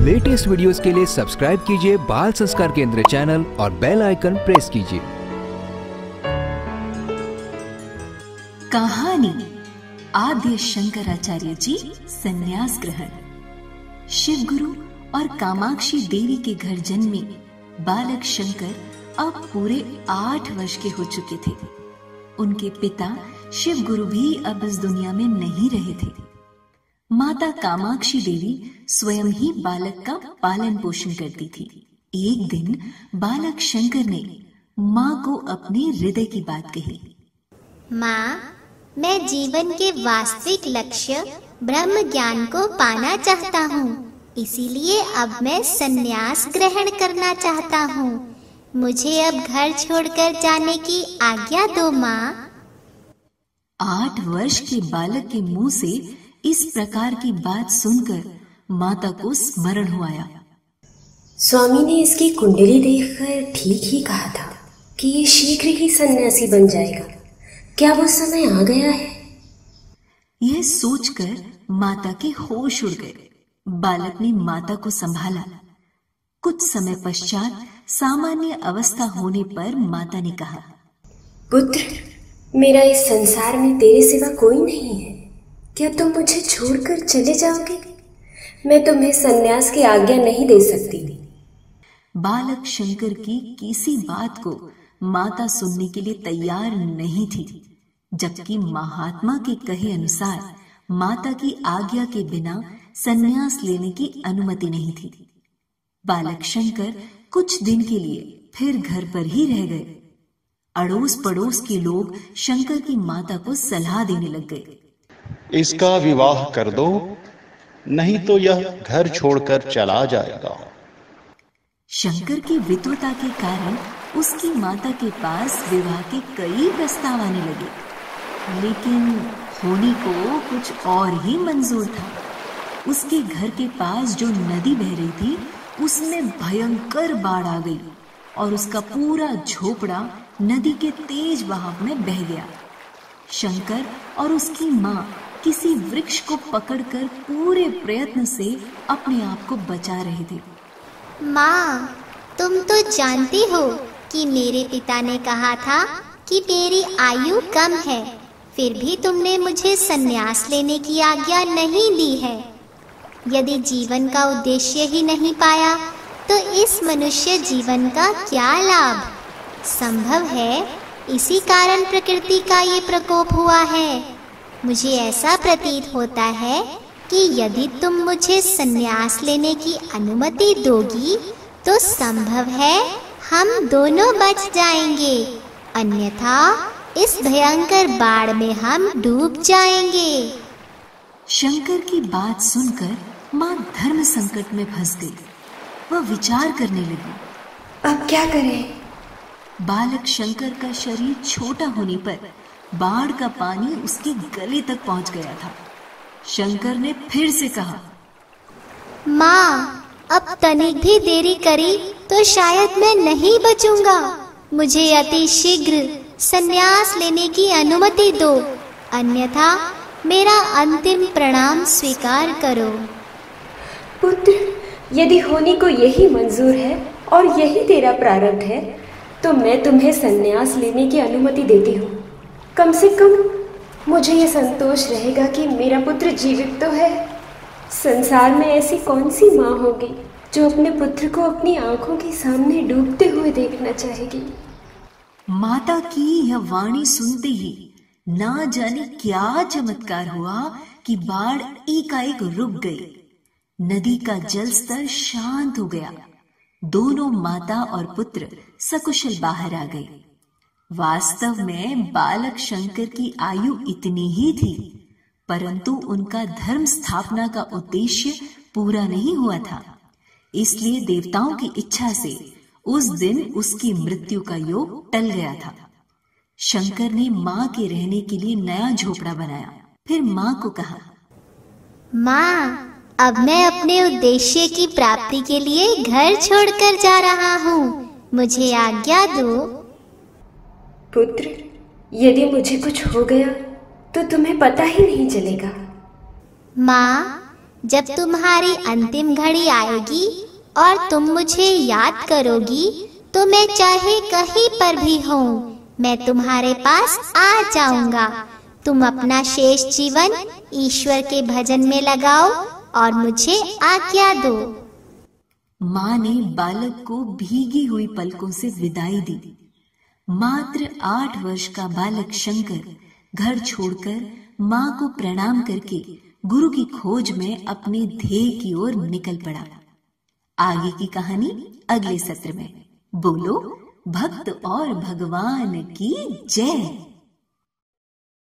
Latest videos के लिए subscribe कीजिए बाल संस्कार केंद्र चैनल और बेल आइकन प्रेस कीजिए। कहानी आद्य शंकराचार्य जी संन्यास ग्रहण। शिव गुरु और कामाक्षी देवी के घर जन्मे बालक शंकर अब पूरे 8 वर्ष के हो चुके थे। उनके पिता शिव गुरु भी अब इस दुनिया में नहीं रहे थे। माता कामाक्षी देवी स्वयं ही बालक का पालन पोषण करती थी। एक दिन बालक शंकर ने माँ को अपने हृदय की बात कही। माँ, मैं जीवन के वास्तविक लक्ष्य ब्रह्म ज्ञान को पाना चाहता हूँ, इसीलिए अब मैं संन्यास ग्रहण करना चाहता हूँ। मुझे अब घर छोड़कर जाने की आज्ञा दो माँ। 8 वर्ष के बालक के मुंह से इस प्रकार की बात सुनकर माता को स्मरण हो आया। स्वामी ने इसकी कुंडली देखकर ठीक ही कहा था कि ये शीघ्र ही सन्यासी बन जाएगा। क्या वो समय आ गया है? यह सोचकर माता के होश उड़ गए। बालक ने माता को संभाला। कुछ समय पश्चात सामान्य अवस्था होने पर माता ने कहा, पुत्र, मेरा इस संसार में तेरे सिवा कोई नहीं है। क्या तुम मुझे छोड़कर चले जाओगे? मैं तुम्हें सन्यास की आज्ञा नहीं दे सकती। बालक शंकर की किसी बात को माता सुनने के लिए तैयार नहीं थी, जबकि महात्मा के कहे अनुसार माता की आज्ञा के बिना सन्यास लेने की अनुमति नहीं थी। बालक शंकर कुछ दिन के लिए फिर घर पर ही रह गए। अड़ोस पड़ोस के लोग शंकर की माता को सलाह देने लग गए। इसका विवाह कर दो, नहीं तो यह घर छोड़कर चला जाएगा। शंकर की विद्वता के कारण उसकी माता के पास विवाह के कई प्रस्ताव आने लगे, लेकिन होनी को कुछ और ही मंजूर था। उसके घर के पास जो नदी बह रही थी, उसमें भयंकर बाढ़ आ गई और उसका पूरा झोपड़ा नदी के तेज बहाव में बह गया। शंकर और उसकी माँ किसी वृक्ष को पकड़कर पूरे प्रयत्न से अपने आप को बचा रहे थे। माँ, तुम तो जानती हो कि मेरे पिता ने कहा था कि मेरी आयु कम है, फिर भी तुमने मुझे संन्यास लेने की आज्ञा नहीं दी है। यदि जीवन का उद्देश्य ही नहीं पाया तो इस मनुष्य जीवन का क्या लाभ? संभव है इसी कारण प्रकृति का ये प्रकोप हुआ है। मुझे ऐसा प्रतीत होता है कि यदि तुम मुझे संन्यास लेने की अनुमति दोगी तो संभव है हम दोनों बच जाएंगे, अन्यथा इस भयंकर बाढ़ में हम डूब जाएंगे। शंकर की बात सुनकर माँ धर्म संकट में फंस गई। वह विचार करने लगी, अब क्या करें? बालक शंकर का शरीर छोटा होने पर बाढ़ का पानी उसके गले तक पहुंच गया था। शंकर ने फिर से कहा, माँ, अब तनिक भी देरी करी तो शायद मैं नहीं बचूंगा। मुझे अति शीघ्र संन्यास लेने की अनुमति दो, अन्यथा मेरा अंतिम प्रणाम स्वीकार करो। पुत्र, यदि होनी को यही मंजूर है और यही तेरा प्रारब्ध है तो मैं तुम्हें संन्यास लेने की अनुमति देती हूँ। कम से कम मुझे यह संतोष रहेगा कि मेरा पुत्र जीवित तो है। संसार में ऐसी कौन सी माँ होगी जो अपने पुत्र को अपनी आंखों के सामने डूबते हुए देखना चाहेगी। माता की यह वाणी सुनते ही ना जाने क्या चमत्कार हुआ कि बाढ़ एकाएक रुक गई। नदी का जल स्तर शांत हो गया। दोनों माता और पुत्र सकुशल बाहर आ गए। वास्तव में बालक शंकर की आयु इतनी ही थी, परंतु उनका धर्म स्थापना का उद्देश्य पूरा नहीं हुआ था। इसलिए देवताओं की इच्छा से उस दिन उसकी मृत्यु का योग टल गया था। शंकर ने माँ के रहने के लिए नया झोपड़ा बनाया। फिर माँ को कहा, माँ, अब मैं अपने उद्देश्य की प्राप्ति के लिए घर छोड़कर जा रहा हूँ, मुझे आज्ञा दो। पुत्र, यदि मुझे कुछ हो गया तो तुम्हें पता ही नहीं चलेगा। माँ, जब तुम्हारी अंतिम घड़ी आएगी और तुम मुझे याद करोगी तो मैं चाहे कहीं पर भी हूँ, मैं तुम्हारे पास आ जाऊंगा। तुम अपना शेष जीवन ईश्वर के भजन में लगाओ और मुझे आज्ञा दो। माँ ने बालक को भीगी हुई पलकों से विदाई दी। मात्र 8 वर्ष का बालक शंकर घर छोड़कर माँ को प्रणाम करके गुरु की खोज में अपने ध्येय की ओर निकल पड़ा। आगे की कहानी अगले सत्र में। बोलो भक्त और भगवान की जय।